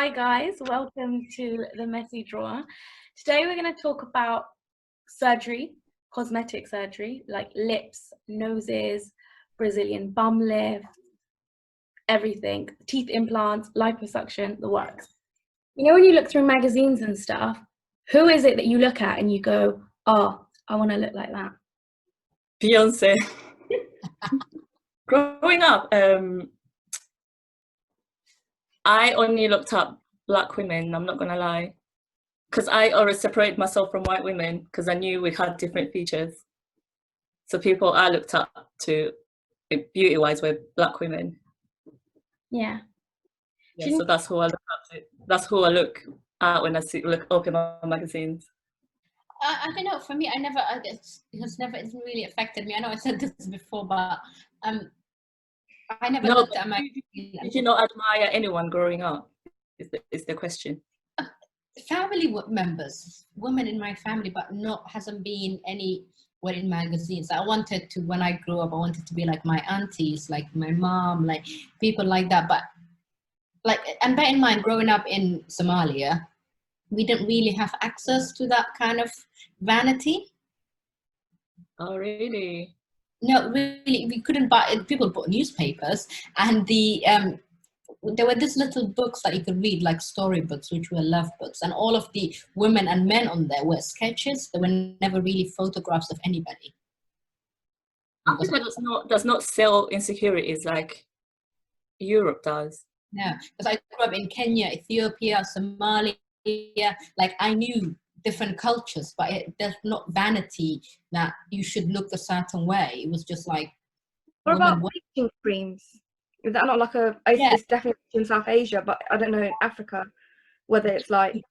Hi guys, welcome to the Messy Drawer. Today we're going to talk about surgery, cosmetic surgery, like lips, noses, Brazilian bum lift, everything, teeth implants, liposuction, the works. You know, when you look through magazines and stuff, who is it that you look at and you go, oh, I want to look like that? Beyonce. Growing up, I only looked up Black women, I'm not gonna lie. Because I always separated myself from white women because I knew we had different features. So people I looked up to beauty-wise were Black women. Yeah. Yeah, so that's who I look up to. That's who I look at when I open my magazines. I don't know. For me, it's really affected me. I know I said this before, but I never looked at my. Did you not admire anyone growing up? Is the question. Family members, women in my family, but hasn't been anywhere in magazines. I wanted to, when I grew up, I wanted to be like my aunties, like my mom, like people like that. But and bear in mind, growing up in Somalia, we didn't really have access to that kind of vanity. Oh, really? No, really, we couldn't buy it. People bought newspapers, and there were these little books that you could read, like storybooks, which were love books, and all of the women and men on there were sketches. There were never really photographs of anybody. Africa does not sell insecurities like Europe does. No, because I grew up in Kenya, Ethiopia, Somalia. Like, I knew different cultures, but there's not vanity that you should look a certain way. It was just like. What about bleaching creams? Is that not like it's definitely in South Asia, but I don't know in Africa whether it's like.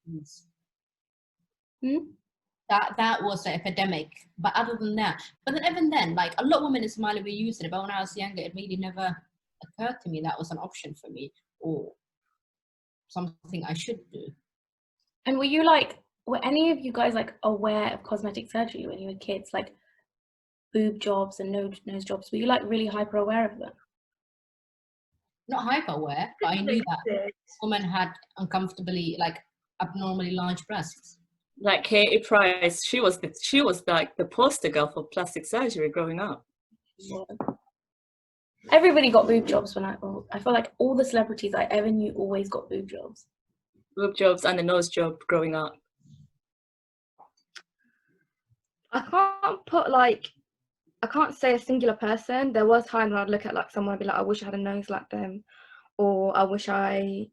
That was an epidemic. But other than that, but then even then, like a lot of women in Somalia were using it, but when I was younger, it really never occurred to me that was an option for me or something I should do. And were any of you guys like aware of cosmetic surgery when you were kids, like boob jobs and nose jobs? Were you like really hyper aware of them? Not hyper aware, but I knew that women had uncomfortably, like abnormally large breasts. Like Katie Price, she was like the poster girl for plastic surgery growing up. Yeah. Everybody got boob jobs I feel like all the celebrities I ever knew always got boob jobs. Boob jobs and a nose job growing up. I can't say a singular person. There was times when I'd look at like someone and be like, I wish I had a nose like them, or I wish I,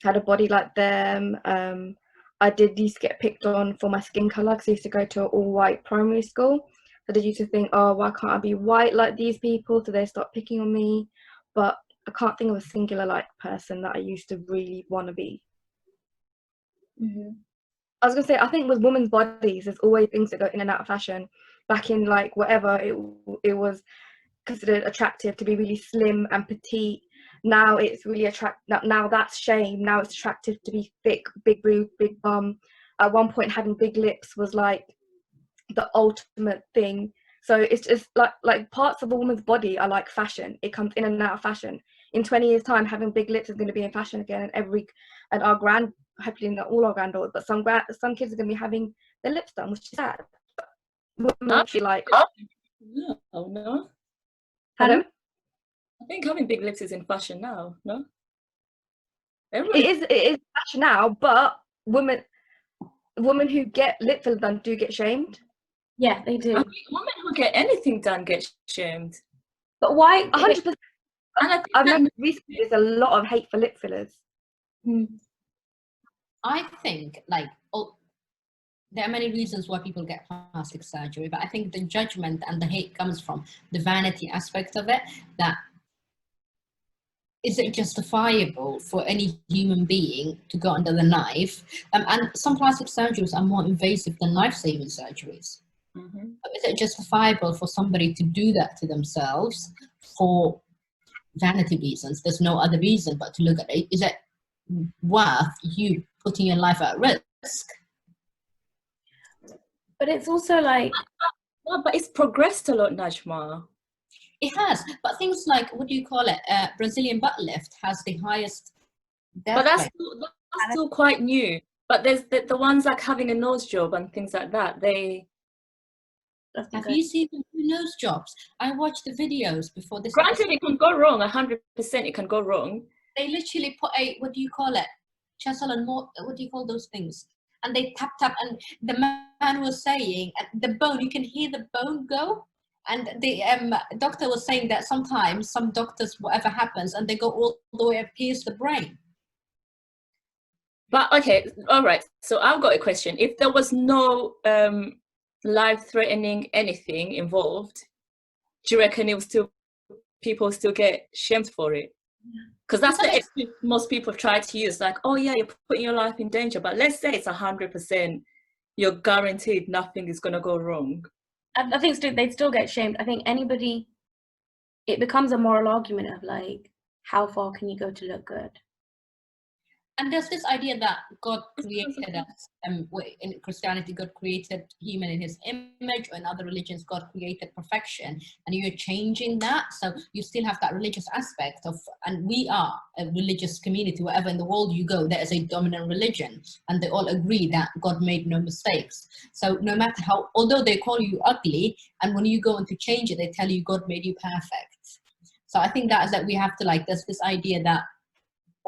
had a body like them. I used to get picked on for my skin colour because I used to go to an all-white primary school. So they used to think, oh, why can't I be white like these people? So they start picking on me. But I can't think of a singular like person that I used to really want to be. Mm-hmm. I was gonna say, I think with women's bodies, there's always things that go in and out of fashion. Back in like whatever it was considered attractive to be really slim and petite. Now it's really now that's shame. Now it's attractive to be thick, big boob, big bum. At one point, having big lips was like the ultimate thing. So it's just like parts of a woman's body are like fashion. It comes in and out of fashion. In 20 years' time, having big lips is going to be in fashion again, and hopefully not all our granddaughters, but some kids are going to be having their lips done, which is sad. Women actually like. No. Pardon? I think having big lips is in fashion now, no? It is fashion now, but women who get lip filler done do get shamed. Yeah, they do. I mean, women who get anything done get shamed. But why? 100%. I've noticed recently there's a lot of hate for lip fillers. I think there are many reasons why people get plastic surgery, but I think the judgment and the hate comes from the vanity aspect of it. That is it justifiable for any human being to go under the knife? And some plastic surgeries are more invasive than life-saving surgeries. Mm-hmm. Is it justifiable for somebody to do that to themselves for vanity reasons? There's no other reason but to look at it. Is it worth you putting your life at risk? But it's also like... No, but it's progressed a lot, Najma. It has, but things like, what do you call it? Brazilian butt lift has the highest But that's Definitely. still quite new. But there's the ones like having a nose job and things like that. That's Have good. you seen the nose jobs? I watched the videos before this. Granted, it can go wrong. 100%, it can go wrong. They literally put a, what do you call it? Chisel and more. What do you call those things? And they tap, and the man was saying, the bone, you can hear the bone go. And the doctor was saying that sometimes some doctors, whatever happens, and they go all the way and pierce the brain. But okay, all right. So I've got a question. If there was no life-threatening anything involved, do you reckon people still get shamed for it? Because that's the excuse most people try to use. Like, oh yeah, you're putting your life in danger. But let's say it's 100%, you're guaranteed nothing is gonna go wrong. I think they'd still get shamed. I think anybody, it becomes a moral argument of like, how far can you go to look good? And there's this idea that God created us, in Christianity, God created human in his image, or in other religions, God created perfection, and you're changing that. So you still have that religious aspect of, and we are a religious community, wherever in the world you go, there is a dominant religion, and they all agree that God made no mistakes. So no matter how, although they call you ugly, and when you go in to change it, they tell you God made you perfect. So I think that is that we have to, like, there's this idea that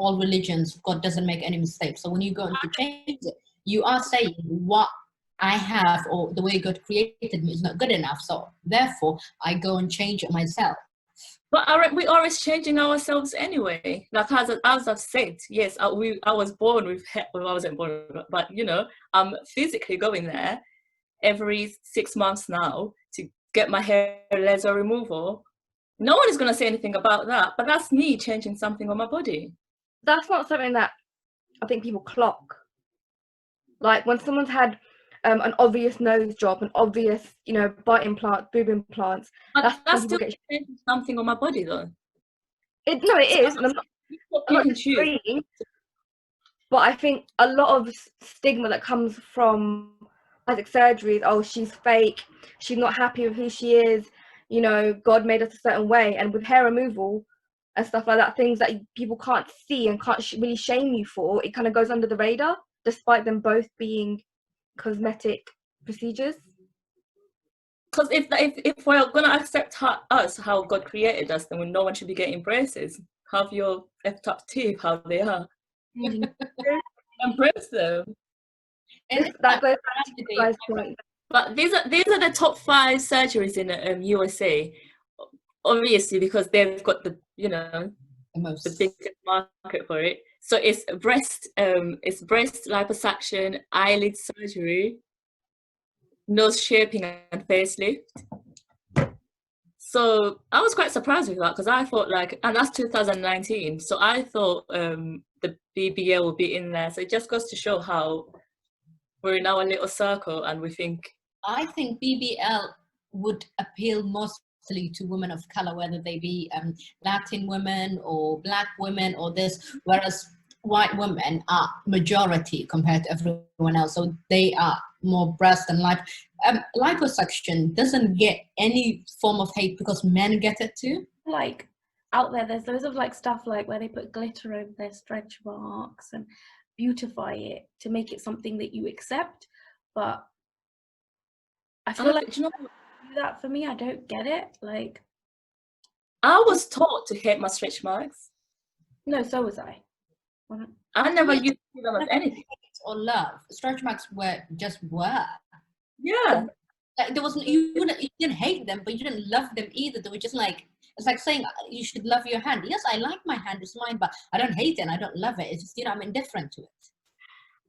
all religions, God doesn't make any mistakes. So when you go into change it, you are saying what I have, or the way God created me, is not good enough. So therefore, I go and change it myself. But we're always changing ourselves anyway. Like as I've said, yes, I was born with, well, I wasn't born, but you know, I'm physically going there every 6 months now to get my hair laser removal. No one is going to say anything about that, but that's me changing something on my body. That's not something that I think people clock. Like when someone's had an obvious nose job, an obvious, you know, butt implant, boob implants. But that's when still changing something on my body, though. It is, and I'm not disagreeing. But I think a lot of stigma that comes from plastic surgery is, oh, she's fake, she's not happy with who she is, you know, God made us a certain way. And with hair removal and stuff like that, things that people can't see and can't really shame you for, it kind of goes under the radar, despite them both being cosmetic procedures. Because if we're going to accept us, how God created us, then no one should be getting braces. Have your effed up teeth how they are. Embrace them. And that goes back to the guy's point. But these are the top 5 surgeries in USA, obviously, because they've got the, you know, the biggest market for it. So it's breast liposuction, eyelid surgery, nose shaping, and facelift. So I was quite surprised with that, because I thought, like, and that's 2019. So I thought the BBL will be in there. So it just goes to show how we're in our little circle, and we think. I think BBL would appeal mostly to women of color, whether they be Latin women or Black women or this, whereas white women are majority compared to everyone else. So they are more breast and liposuction doesn't get any form of hate because men get it too. Like out there's loads of like stuff like where they put glitter over their stretch marks and beautify it to make it something that you accept. But I feel like, you know, that for me, I don't get it. Like, I was taught to hate my stretch marks. No, so was I. I never used to see them as anything. Or love. Stretch marks were. Yeah. Like there wasn't, you didn't hate them, but you didn't love them either. They were just like, it's like saying you should love your hand. Yes, I like my hand, it's mine, but I don't hate it and I don't love it. It's just, you know, I'm indifferent to it.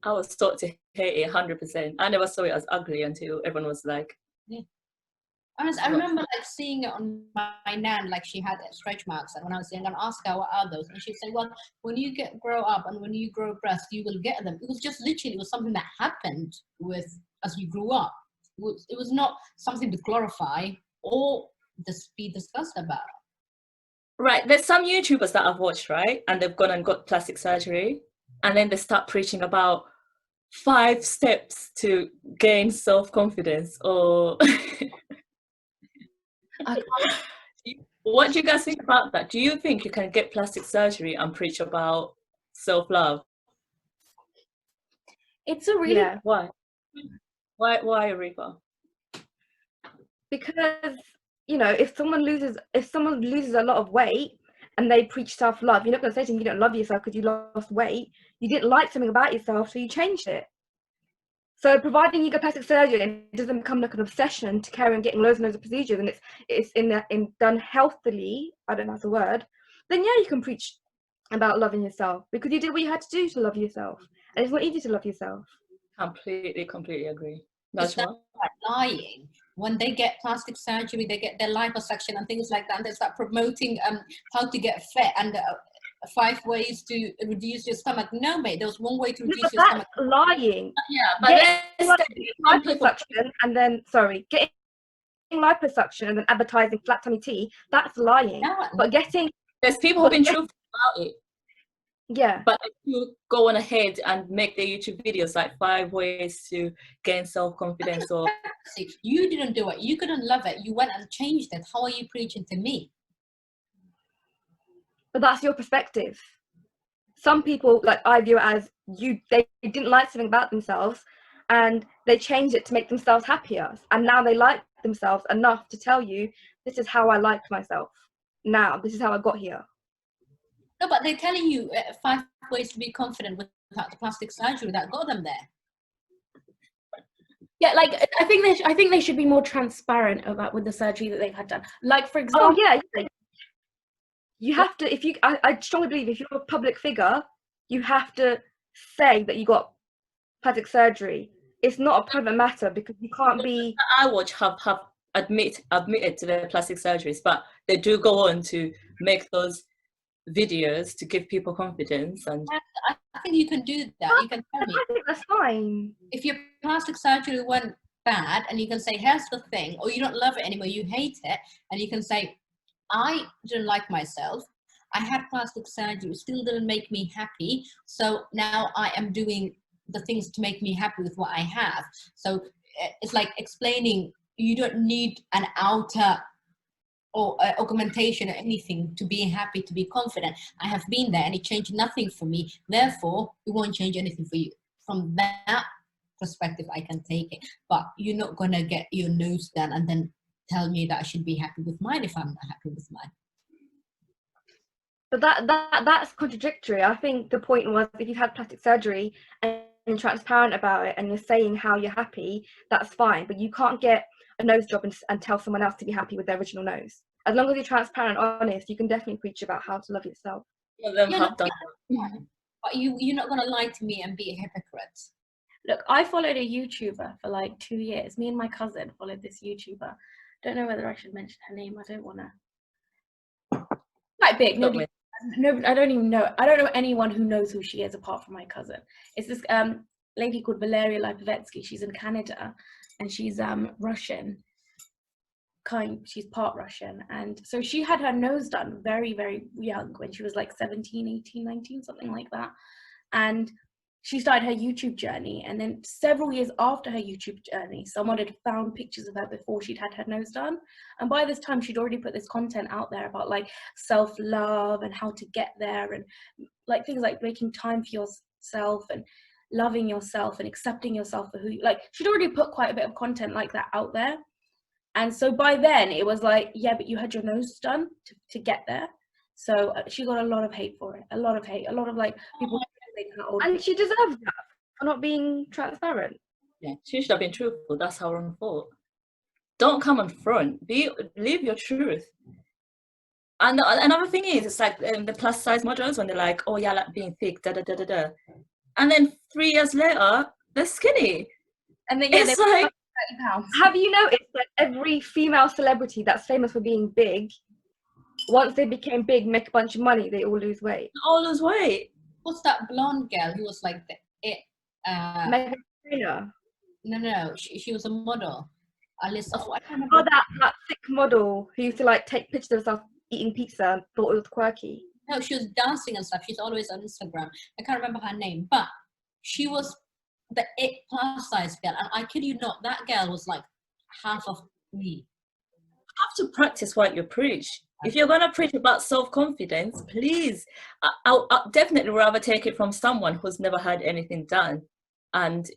I was taught to hate it 100%. I never saw it as ugly until everyone was like, yeah. I remember like seeing it on my nan, like she had stretch marks, and when I was young, I'd ask her what are those, and she'd say, well, when you grow up and when you grow breasts, you will get them. It was just literally, it was something that happened as you grew up. It was not something to glorify or just be discussed about. Right, there's some YouTubers that I've watched, right, and they've gone and got plastic surgery, and then they start preaching about 5 steps to gain self-confidence, or what do you guys think about that? Do you think you can get plastic surgery and preach about self-love. It's a really Yeah, Why, Aretha? because you know, if someone loses a lot of weight and they preach self-love, you're not going to say to them you don't love yourself because you lost weight. You didn't like something about yourself, so you changed it. So providing you get plastic surgery and it doesn't become like an obsession to carry on getting loads and loads of procedures, and it's done healthily, I don't know if that's a word, then yeah, you can preach about loving yourself because you did what you had to do to love yourself, and it's not easy to love yourself. Completely agree. It's Najma? not like lying. When they get plastic surgery, they get their liposuction and things like that, and they start promoting how to get fit and 5 ways to reduce your stomach. No, mate, there's one way to reduce your stomach. That's lying. Yeah, but Getting liposuction and then getting liposuction and then advertising flat tummy tea, that's lying. No, But there's people who've been truthful about it. Yeah. But if you go on ahead and make the YouTube videos like 5 ways to gain self-confidence, or see, you didn't do it. You couldn't love it. You went and changed it. How are you preaching to me? But that's your perspective. Some people, like I view it as they didn't like something about themselves and they changed it to make themselves happier. And now they like themselves enough to tell you, this is how I like myself. Now, this is how I got here. No, but they're telling you 5 ways to be confident without the plastic surgery that got them there. Yeah, like I think they should be more transparent about with the surgery that they've had done. Like for example, yeah. You have to, I strongly believe if you're a public figure, you have to say that you got plastic surgery. It's not a private matter because you can't be. I watch have admitted to their plastic surgeries, but they do go on to make those videos to give people confidence. And I think you can do that. You can tell me. I think that's fine. If your plastic surgery went bad, and you can say, here's the thing, or you don't love it anymore, you hate it, and you can say, I didn't like myself. I had plastic surgery, still didn't make me happy. So now I am doing the things to make me happy with what I have. So it's like explaining you don't need an outer or augmentation or anything to be happy, to be confident. I have been there and it changed nothing for me. Therefore, it won't change anything for you. From that perspective, I can take it. But you're not going to get your nose done and then tell me that I should be happy with mine if I'm not happy with mine. But that's contradictory. I think the point was if you've had plastic surgery and you're transparent about it and you're saying how you're happy, that's fine. But you can't get a nose job and tell someone else to be happy with their original nose. As long as you're transparent and honest, you can definitely preach about how to love yourself. them have done that. But you're not going to lie to me and be a hypocrite. Look, I followed a YouTuber for like 2 years. Me and my cousin followed this YouTuber. Don't know whether I should mention her name. I don't want to. Quite big. Nobody. No, I don't even know. I don't know anyone who knows who she is apart from my cousin. It's this lady called Valeria Lipovetsky. She's in Canada, and she's Russian. She's part Russian, and so she had her nose done very, very young, when she was like 17, 18, 19, something like that. And she started her YouTube journey, and then several years after her YouTube journey, someone had found pictures of her before she'd had her nose done. And by this time, she'd already put this content out there about like self-love and how to get there, and like things like making time for yourself and loving yourself and accepting yourself for who you, like she'd already put quite a bit of content like that out there. And so by then it was like, yeah, but you had your nose done to get there. So she got a lot of hate for it, a lot of like people. And she deserves that for not being transparent. Yeah, she should have been truthful. That's her own fault. Don't come on front. Live your truth. And another thing is, it's like the plus size models when they're like, oh yeah, like being thick, da da da da da, and then 3 years later they're skinny. And then it's like, 30 pounds. Have you noticed that every female celebrity that's famous for being big, once they became big, make a bunch of money, they all lose weight? All lose weight. What's that blonde girl who was like Megan Trainor. No, she was a model. Alyssa. Oh, that thick model who used to like take pictures of herself eating pizza and thought it was quirky. No, she was dancing and stuff. She's always on Instagram. I can't remember her name, but she was the plus size girl. And I kid you not, that girl was like half of me. You have to practice what you preach. If you're going to preach about self-confidence, please, I'll definitely rather take it from someone who's never had anything done, and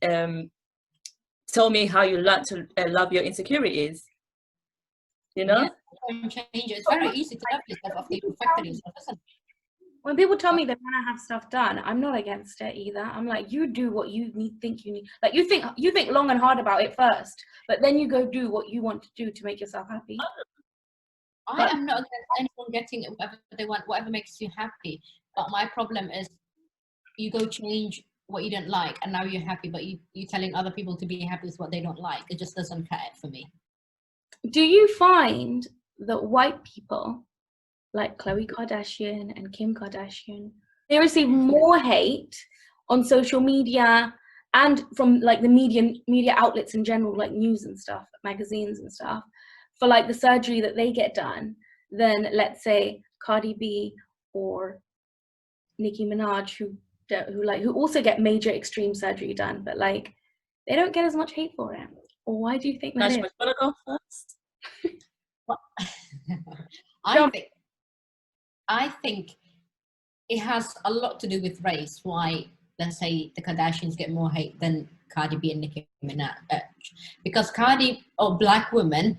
tell me how you learn to love your insecurities. You know? Yeah, change it. It's very easy to love yourself after you perfected yourself, isn't it? When people tell me they want to have stuff done, I'm not against it either. I'm like, you do what you think you need. Like you think long and hard about it first, but then you go do what you want to do to make yourself happy. I am not against anyone getting whatever they want, whatever makes you happy. But my problem is, you go change what you don't like, and now you're happy, but you're telling other people to be happy with what they don't like. It just doesn't cut it for me. Do you find that white people like Khloe Kardashian and Kim Kardashian, they receive more hate on social media and from like the media outlets in general, like news and stuff, magazines and stuff, for like the surgery that they get done than, let's say, Cardi B or Nicki Minaj, who also get major extreme surgery done, but like they don't get as much hate for it? Or why do you think that is? Wanna go first? I think it has a lot to do with race. Why, let's say, the Kardashians get more hate than Cardi B and Nicki Minaj, because Cardi or black women,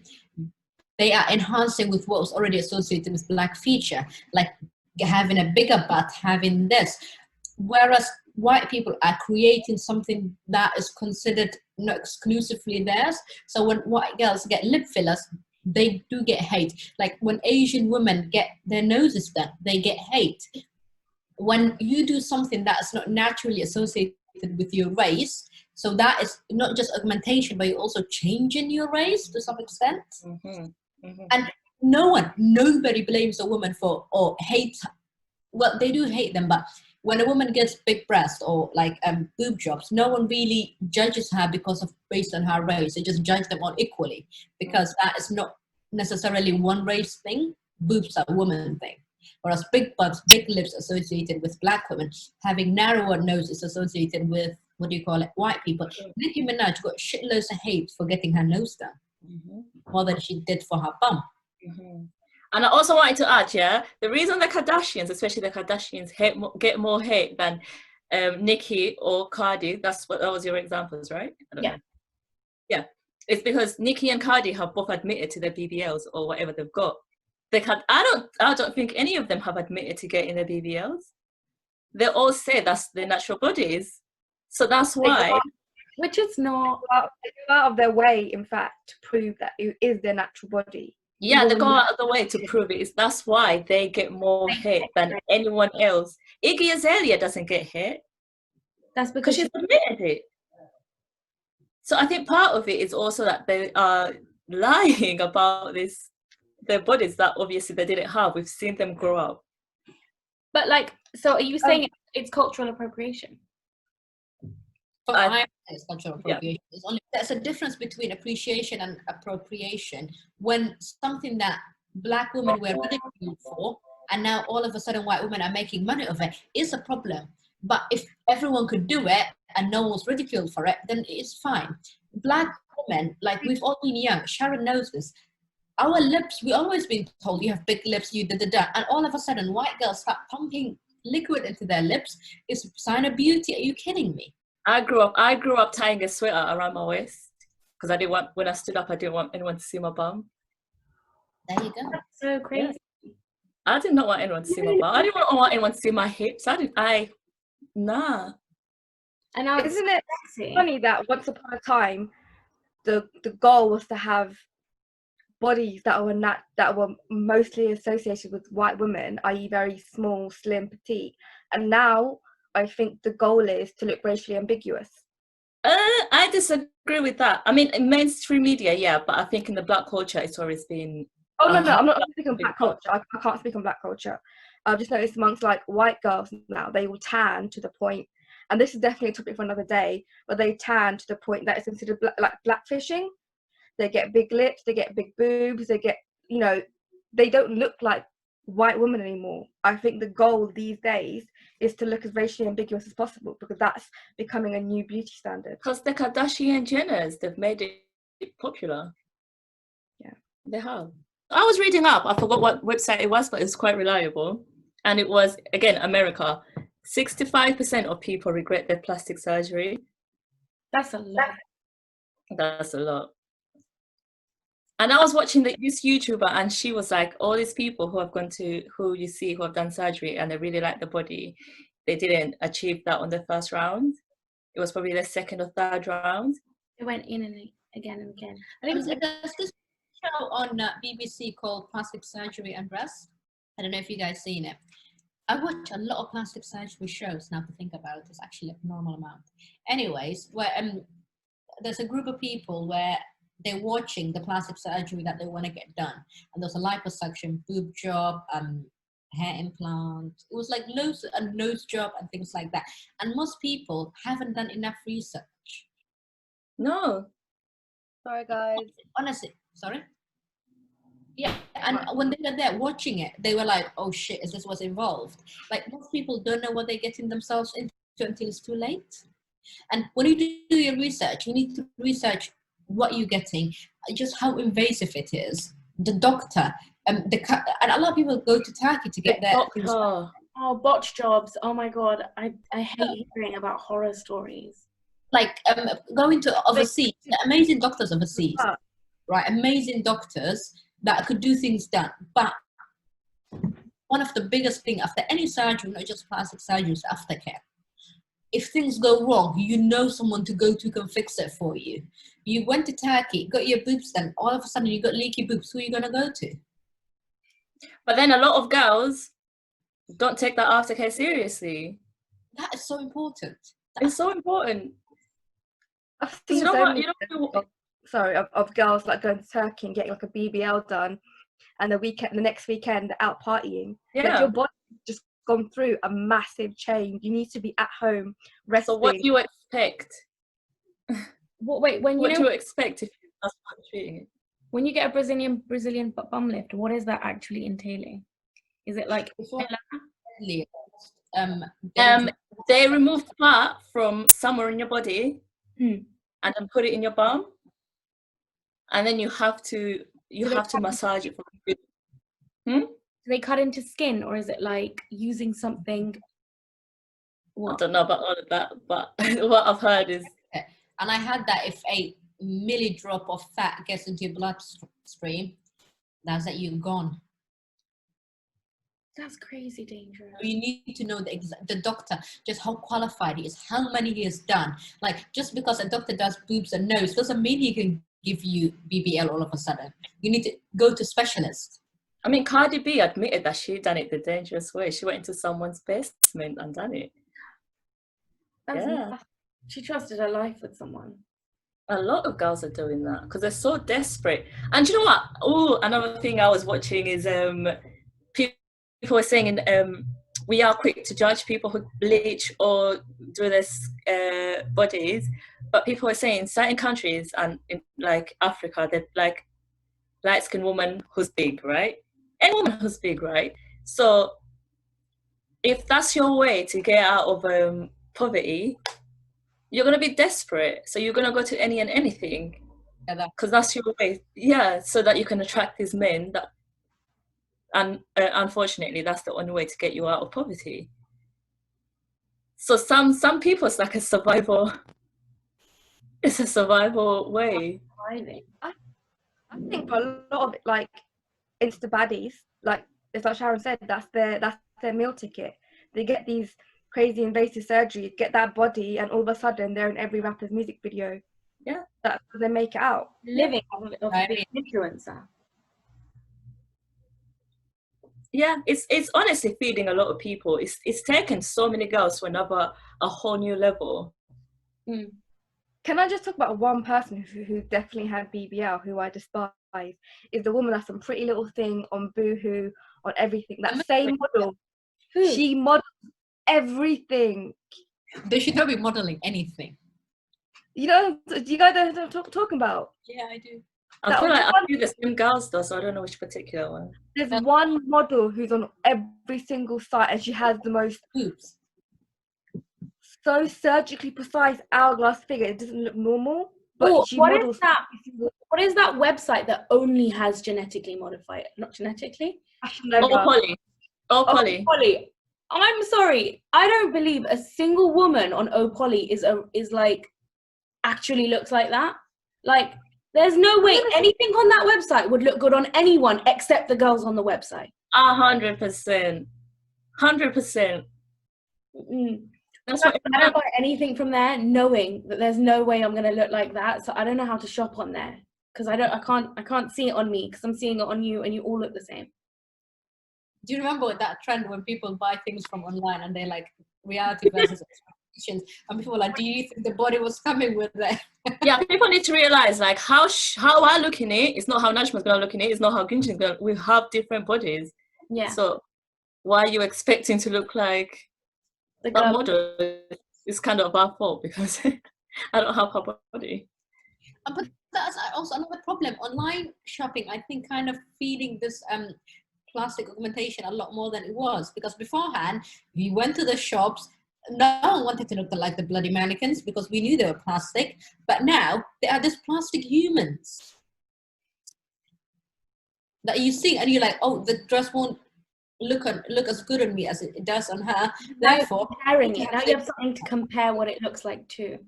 they are enhancing with what was already associated with black feature, like having a bigger butt, having this, whereas white people are creating something that is considered not exclusively theirs. So when white girls get lip fillers, they do get hate. Like when Asian women get their noses done, they get hate. When you do something that is not naturally associated with your race, so that is not just augmentation, but you're also changing your race to some extent. And nobody blames a woman for or hates. Well, they do hate them, but when a woman gets big breasts or like boob jobs, no one really judges her based on her race. They just judge them all equally, because that is not necessarily one race thing. Boobs are a woman thing. Whereas big butts, big lips associated with black women, having narrower noses associated with, white people. Nicki Minaj got shitloads of hate for getting her nose done, more than she did for her bum. And I also wanted to add, the reason the Kardashians, especially the Kardashians, get more hate than Nicki or Cardi, that was your examples, right? Yeah, it's because Nicki and Cardi have both admitted to their BBLs or whatever they've got. I don't think any of them have admitted to getting their BBLs. They all say that's their natural bodies, so that's why. Which is not out of their way, in fact, to prove that it is their natural body. Yeah, they go out of the way to prove it. That's why they get more hate than anyone else. Iggy Azalea doesn't get hate. That's because she's admitted it. So I think part of it is also that they are lying about their bodies that obviously they didn't have. We've seen them grow up. But like, so are you saying it's cultural appropriation? It's cultural appropriation. Yeah. There's a difference between appreciation and appropriation. When something that black women were ridiculed for, and now all of a sudden white women are making money of it, is a problem. But if everyone could do it and no one was ridiculed for it, then it's fine. Black women, like we've all been young, Sharon knows this. Our lips, we always been told you have big lips, you da. And all of a sudden white girls start pumping liquid into their lips. It's a sign of beauty. Are you kidding me? I grew up tying a sweater around my waist because when I stood up, I didn't want anyone to see my bum. There you go. That's so crazy. Yeah. I did not want anyone to see my bum. I didn't want anyone to see my hips. Nah. And now isn't it funny that once upon a time, the goal was to have bodies that were mostly associated with white women, i.e. very small, slim, petite, and now I think the goal is to look racially ambiguous. I disagree with that. I mean, in mainstream media, but I think in the black culture, it's always been. Oh no, I'm not speaking on black culture. I can't speak on black culture. I've just noticed amongst like white girls now, they will tan to the point, and this is definitely a topic for another day, but they tan to the point that it's considered like blackfishing. They get big lips, they get big boobs, they get, they don't look like white women anymore. I think the goal these days is to look as racially ambiguous as possible, because that's becoming a new beauty standard. Because the Kardashian Jenners, they've made it popular. Yeah, they have. I was reading up. I forgot what website it was, but it's quite reliable. And it was, again, America. 65% of people regret their plastic surgery. That's a lot. That's a lot. And I was watching this YouTuber, and she was like, all these people who have done surgery and they really like the body, they didn't achieve that on the first round. It was probably the second or third round. It went in and again and again. I There's think this show on BBC called Plastic Surgery and Breast. I don't know if you guys seen it. I watch a lot of plastic surgery shows now to think about it. It's actually a normal amount. Anyways, where there's a group of people where they're watching the plastic surgery that they want to get done. And there's a liposuction, boob job, hair implant. It was like a nose job and things like that. And most people haven't done enough research. No. Sorry, guys. Honestly, sorry? Yeah, and when they were there watching it, they were like, oh shit, is this what's involved? Like, most people don't know what they're getting themselves into until it's too late. And when you do your research, you need to research what you're getting, just how invasive it is. The doctor, and a lot of people go to Turkey to get their things. Oh, botch jobs. Oh my God. I hate hearing about horror stories. Like going to overseas, amazing doctors overseas, right? Amazing doctors that could do things done. But one of the biggest things after any surgery, not just plastic surgery, is aftercare. If things go wrong, you know someone to go to can fix it for you. You went to Turkey, got your boobs done, all of a sudden you got leaky boobs. Who are you going to go to? But then a lot of girls don't take that aftercare seriously. That is so important. It's so important. I've seen of girls like going to Turkey and getting like a BBL done, and the next weekend they're out partying. Yeah. Like, your body's just gone through a massive change. You need to be at home resting. So what do you expect? What do you expect if that's how you're treating it? When you get a Brazilian bum lift, what is that actually entailing? Is it like they remove fat from somewhere in your body and then put it in your bum, and then you have to massage it for a bit. Do they cut into skin, or is it like using something? I don't know about all of that, but what I've heard is, and I heard that if a milli drop of fat gets into your bloodstream, that's that you're gone. That's crazy dangerous. You need to know the doctor, just how qualified he is, how many he has done. Like, just because a doctor does boobs and nose doesn't mean he can give you BBL all of a sudden. You need to go to specialists. I mean, Cardi B admitted that she done it the dangerous way. She went into someone's basement and done it. She trusted her life with someone. A lot of girls are doing that because they're so desperate. And you know what? Oh, another thing I was watching is people were saying we are quick to judge people who bleach or do this bodies, but people were saying in certain countries and in like Africa, they're like light-skinned woman who's big, right? Any woman who's big, right? So if that's your way to get out of poverty, you're going to be desperate. So you're going to go to any and anything because that's your way. Yeah, so that you can attract these men that, and unfortunately, that's the only way to get you out of poverty. So some people, it's like a survival. It's a survival way. I think for a lot of it, like Insta baddies, like it's like Sharon said, that's their meal ticket. They get these crazy invasive surgeries, get that body, and all of a sudden they're in every rapper's music video. Yeah, that's how they make it out. Living off being an influencer. Yeah, it's honestly feeding a lot of people. It's taken so many girls to a whole new level. Can I just talk about one person who definitely had BBL, who I despise, is the woman that's on Pretty Little Thing, on Boohoo, on everything. That same model. She models everything. They should not be modeling anything. You know, do you guys know what I'm talking about? Yeah, I do. I feel like I do the same girls though, so I don't know which particular one. There's one model who's on every single site, and she has the most boobs. So surgically precise hourglass figure. It doesn't look normal, but she models. What is that website that only has genetically modified? Not genetically. Oh, Polly. Oh, Polly. Polly. I'm sorry. I don't believe a single woman on Oh Polly is like actually looks like that. Like, there's no way anything on that website would look good on anyone except the girls on the website. 100%. 100%. That's what I don't buy anything from there, knowing that there's no way I'm gonna look like that. So I don't know how to shop on there because I can't see it on me because I'm seeing it on you, and you all look the same. Do you remember that trend when people buy things from online and they're like reality versus expectations, and people are like, do you think the body was coming with that? Yeah, people need to realize like how I look in it. It's not how Najma's gonna look in it. It's not how Gunjan's gonna. We have different bodies. Yeah. So why are you expecting to look like The that girl. model? It's kind of our fault because I don't have her body. But that's also another problem. Online shopping, I think, kind of feeding this plastic augmentation a lot more than it was, because beforehand we went to the shops, no one wanted to look like the bloody mannequins because we knew they were plastic, but now they are these plastic humans that you see and you're like, oh, the dress won't look as good on me as it does on her, therefore comparing it. Now you have something to compare what it looks like to.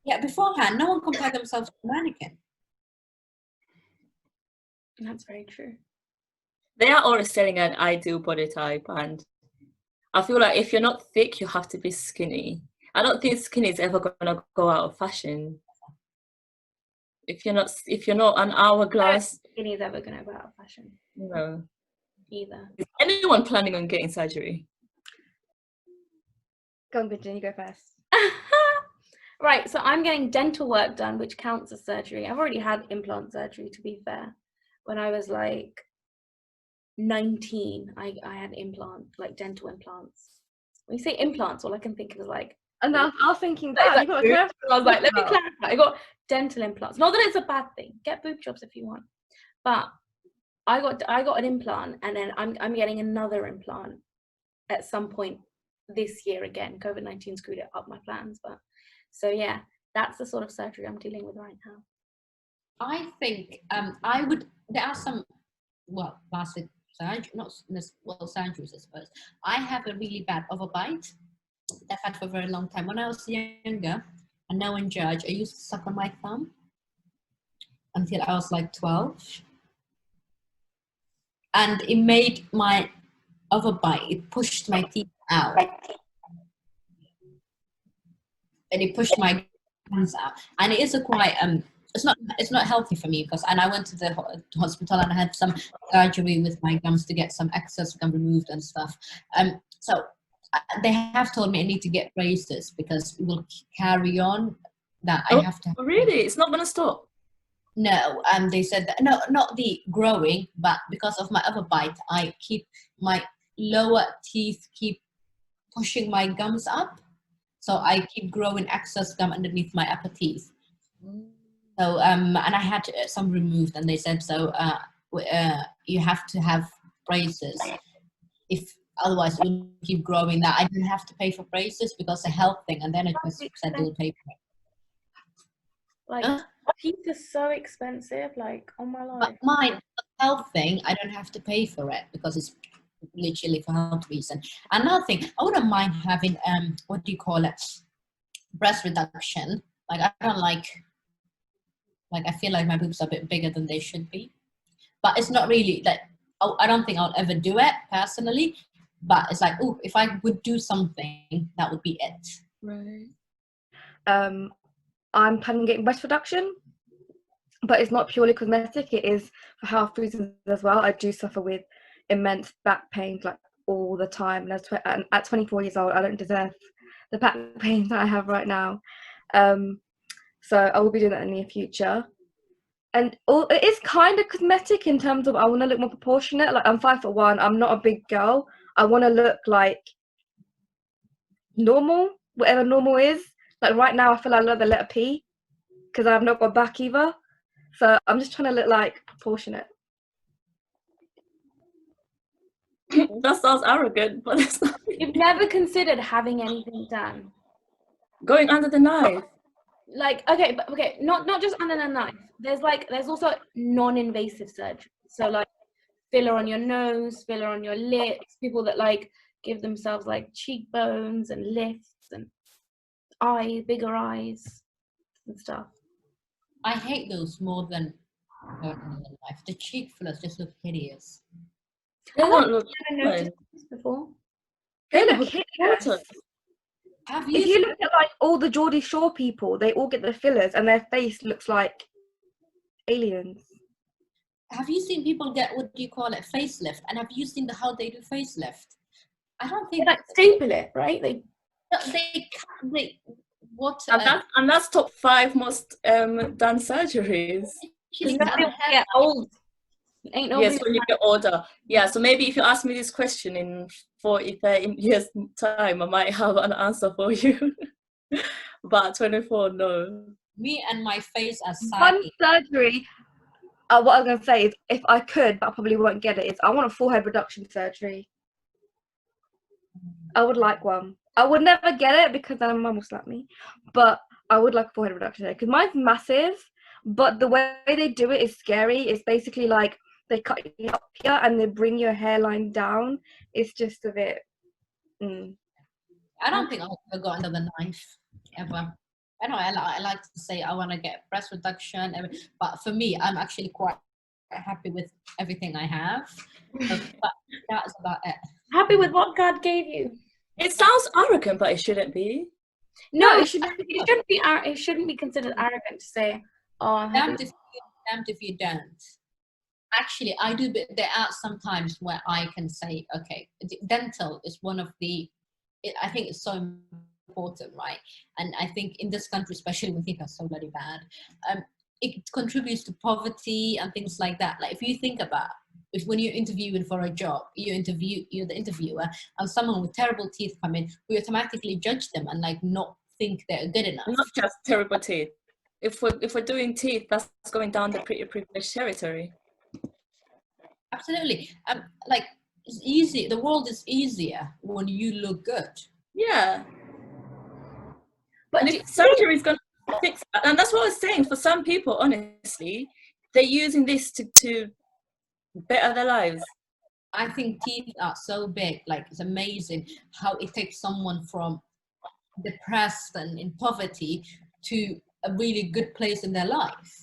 Yeah, beforehand no one compared themselves to a mannequin. That's very true. They are always selling an ideal body type, and I feel like if you're not thick, you have to be skinny. I don't think skinny is ever gonna go out of fashion. If you're not an hourglass, Skinny is ever gonna go out of fashion. No. Either. Is anyone planning on getting surgery? Go on, Gunjan, you go first. Right, so I'm getting dental work done, which counts as surgery. I've already had implant surgery, to be fair. When I was like 19, I had dental implants. When you say implants, all I can think of is like. And I was thinking I that. was like, let me clarify. I got dental implants. Not that it's a bad thing. Get boob jobs if you want. But I got an implant, and then I'm getting another implant at some point this year again. COVID-19 screwed up my plans, but so yeah, that's the sort of surgery I'm dealing with right now. I think there are some plastic surgery, not surgeries, I suppose. I have a really bad overbite that I've had for a very long time. When I was younger, and no one judge, I used to suck on my thumb until I was like 12. And it made my overbite, it pushed my teeth out. And it pushed my gums out. And it is a quite, it's not healthy for me because, and I went to the hospital and I had some surgery with my gums to get some excess gum removed and stuff. So they have told me I need to get braces because it will carry on. That I have to. Really? It's not going to stop? No, they said that, no, not the growing, but because of my other bite, I keep my lower teeth keep pushing my gums up, so I keep growing excess gum underneath my upper teeth. So and I had some removed, and they said so. You have to have braces, if otherwise it will keep growing. That I didn't have to pay for braces because a health thing, and then it just said they'll pay for it. Like, teeth are so expensive, like, oh my life. But my health thing, I don't have to pay for it because it's literally for health reason. Another thing, I wouldn't mind having what do you call it, breast reduction. Like I don't like I feel like my boobs are a bit bigger than they should be, but it's not really like, I don't think I'll ever do it personally, but it's like, oh, if I would do something, that would be it. Right. I'm planning on getting breast reduction, but it's not purely cosmetic. It is for health reasons as well. I do suffer with immense back pains like all the time, and at 24 years old, I don't deserve the back pain that I have right now. So I will be doing that in the near future. And it is kind of cosmetic in terms of I want to look more proportionate. Like I'm 5'1", I'm not a big girl. I want to look like normal, whatever normal is. Like right now, I feel like I look the letter P because I've not got back either. So I'm just trying to look like proportionate. That sounds arrogant, but it's not. You've never considered having anything done? Going under the knife. like, okay, but okay, not just under a knife. There's also non-invasive surgery. So like filler on your nose, filler on your lips, people that like give themselves like cheekbones and lifts and bigger eyes and stuff. I hate those more than life. The cheek fillers just look hideous. They don't look I never noticed this before. They They look look hideous. Have If you you look at like all the Geordie Shore people, they all get the fillers and their face looks like aliens. seen people get, what do you call it, facelift? And have you seen how they do facelift? I don't They think like staple it, right? they what and that's top 5 most done surgeries. actually Because cut people hair. get old. Ain't nobody. Yes, when you get older. Yeah, so maybe if you ask me this question in 40, 30 years time, I might have an answer for you. But at 24, no. Me and my face as One saggy. surgery, what I was going to say is, if I could, but I probably won't get it, is I want a forehead reduction surgery. I would like one. I would never get it because then my mum will slap me. But I would like a forehead reduction because mine's massive, but the way they do it is scary. It's basically like they cut you up here and they bring your hairline down. It's just a bit. I don't think I'll ever go under the knife ever. I know I like to say I want to get breast reduction, but for me, I'm actually quite happy with everything I have. But that's about it. Happy with what God gave you. It sounds arrogant, but it shouldn't be. No, it it should shouldn't be. It shouldn't be considered arrogant to say, "Oh, Damned if you don't. Actually, I do. But there are some times where I can say, okay, dental is one of the. I think it's so important, right? And I think in this country, especially when things are so bloody bad, it contributes to poverty and things like that. Like if you think about, if when you're interviewing for a job, you're the interviewer, and someone with terrible teeth come in, we automatically judge them and like not think they're good enough. Not just terrible teeth. If we're doing teeth, that's going down the pretty privileged territory. Absolutely. Like it's easy. The world is easier when you look good. Yeah. But And if surgery is going to fix that, and that's what I was saying, for some people, honestly, they're using this to better their lives. I think teeth are so big. Like it's amazing how it takes someone from depressed and in poverty to a really good place in their life.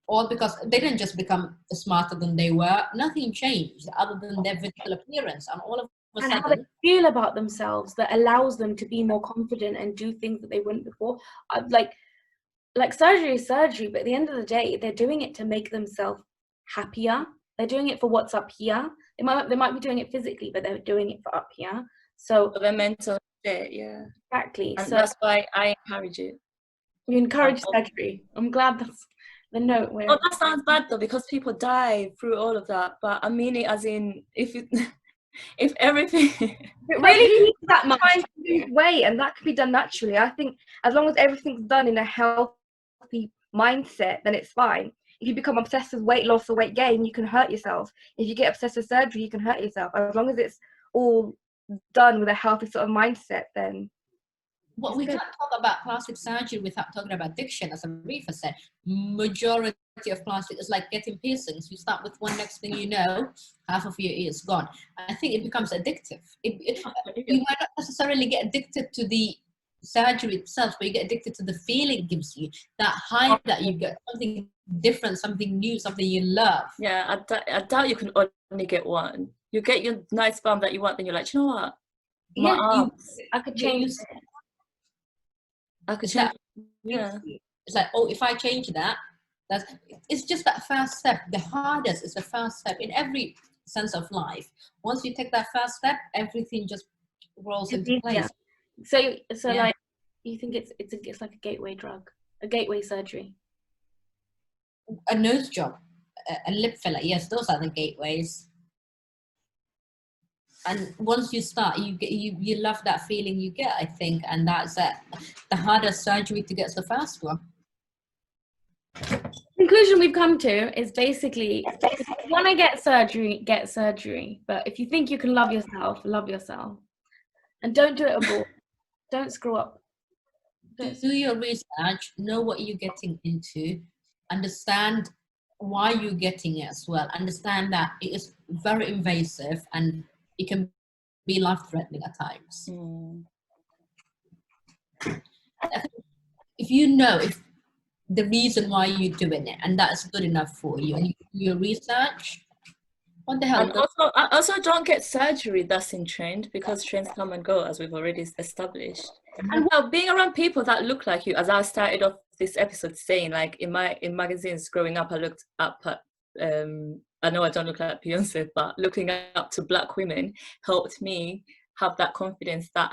All because they didn't just become smarter than they were. Nothing changed other than their physical appearance, and all of a and how they sudden, feel about themselves that allows them to be more confident and do things that they wouldn't before. Like surgery is surgery, but at the end of the day, they're doing it to make themselves happier. They're doing it for what's up here. They might be doing it physically, but they're doing it for up here. So For their mental state, yeah. exactly. And so that's why I encourage it. you encourage surgery. I'm glad that's the note. Where Oh, that sounds bad though, because people die through all of that. But I mean it as in, if everything. it really needs that much. trying to lose weight, and that can be done naturally. I think as long as everything's done in a healthy mindset, then it's fine. If you become obsessed with weight loss or weight gain, you can hurt yourself. If you get obsessed with surgery, you can hurt yourself. As long as it's all done with a healthy sort of mindset, then well, we can't talk about plastic surgery without talking about addiction. As Arifa said, majority of plastic is like getting piercings. You start with one, next thing you know, half of your ear is gone. I think it becomes addictive. You might not necessarily get addicted to the surgery itself, but you get addicted to the feeling it gives you, that high that you get, something different, something new, something you love. Yeah, I doubt you can only get one. You get your nice bum that you want, then you're like, you know what? My arms. I could change it. I could It's change. that, Yeah. it's like, oh, if I change that, it's just that first step. The hardest is the first step in every sense of life. Once you take that first step, everything just rolls into place. So Yeah. like, you think it's like a gateway drug, a gateway surgery? A nose job, a lip filler, yes, those are the gateways. And once you start, you love that feeling you get, I think, and that's it. The hardest surgery to get is the first one. Conclusion we've come to is basically, if you want to get surgery. But if you think you can love yourself, and don't do it abroad. Don't screw up do your research, know what you're getting into, understand why you're getting it as well. Understand that it is very invasive and it can be life-threatening at times. If you know if the reason why you're doing it and that's good enough for you and you do your research, what the hell? And also don't get surgery that's in trend, because trends come and go, as we've already established. And well, being around people that look like you, as I started off this episode saying, like in magazines growing up, I looked up at I know I don't look like Beyonce, but looking up to Black women helped me have that confidence that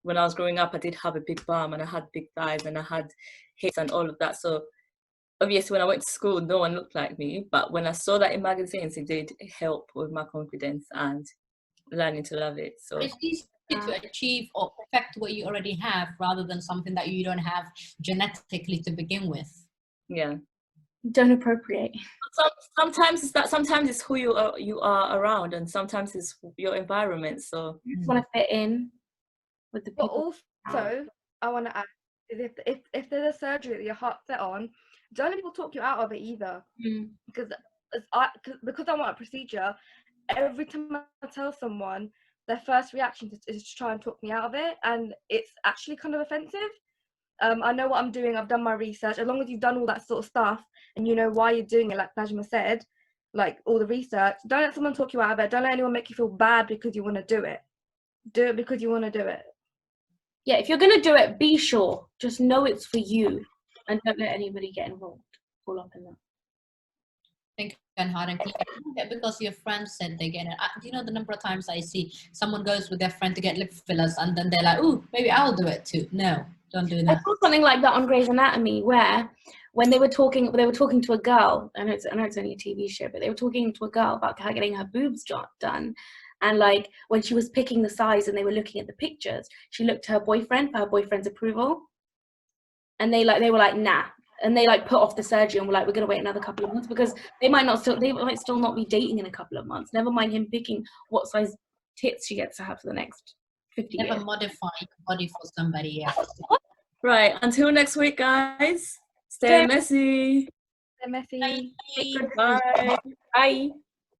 when I was growing up, I did have a big bum and I had big thighs and I had hips and all of that. So obviously when I went to school, no one looked like me, but when I saw that in magazines, it did help with my confidence and learning to love it. So it's easy to achieve or perfect what you already have rather than something that you don't have genetically to begin with. Yeah. Don't appropriate. Sometimes it's that. Sometimes it's who you are around, and sometimes it's your environment. So You just want to fit in with the people. But also, I want to add is if there's a surgery that your heart's set on, don't let people talk you out of it either. Because I want a procedure, every time I tell someone, their first reaction is to try and talk me out of it, and it's actually kind of offensive. I know what I'm doing, I've done my research. As long as you've done all that sort of stuff and you know why you're doing it, like Najma said, like all the research, don't let someone talk you out of it. Don't let anyone make you feel bad because you want to do it. Do it because you want to do it. Yeah, if you're going to do it, be sure. Just know it's for you and don't let anybody get involved. All up in that. Think and hard and clear. Because your friends said they get it. Do you know the number of times I see someone goes with their friend to get lip fillers and then they're like, "Ooh, maybe I'll do it too." No, don't do that. I saw something like that on Grey's Anatomy where when they were talking to a girl. I know it's only a TV show, but they were talking to a girl about her getting her boobs done. And like when she was picking the size and they were looking at the pictures, she looked to her boyfriend for her boyfriend's approval. And they were like, nah. And they like put off the surgery and were like, we're gonna wait another couple of months because they might still not be dating in a couple of months. Never mind him picking what size tits she gets to have for the next 50 years. Never modify your body for somebody else. right, until next week, guys. Stay messy. They're messy. Make good Bye. decisions. Bye.